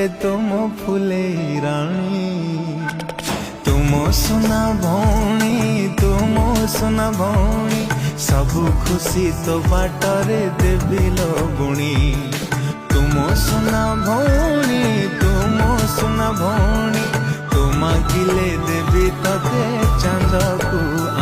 तुम फुले राणी तुम सुना भौणी तुम सुना भौणी सबु खुशी तो बाटरे देवी लो बुणी तुम सुना भौणी तुम सुना भौणी तुम गिले देवी तते चांद को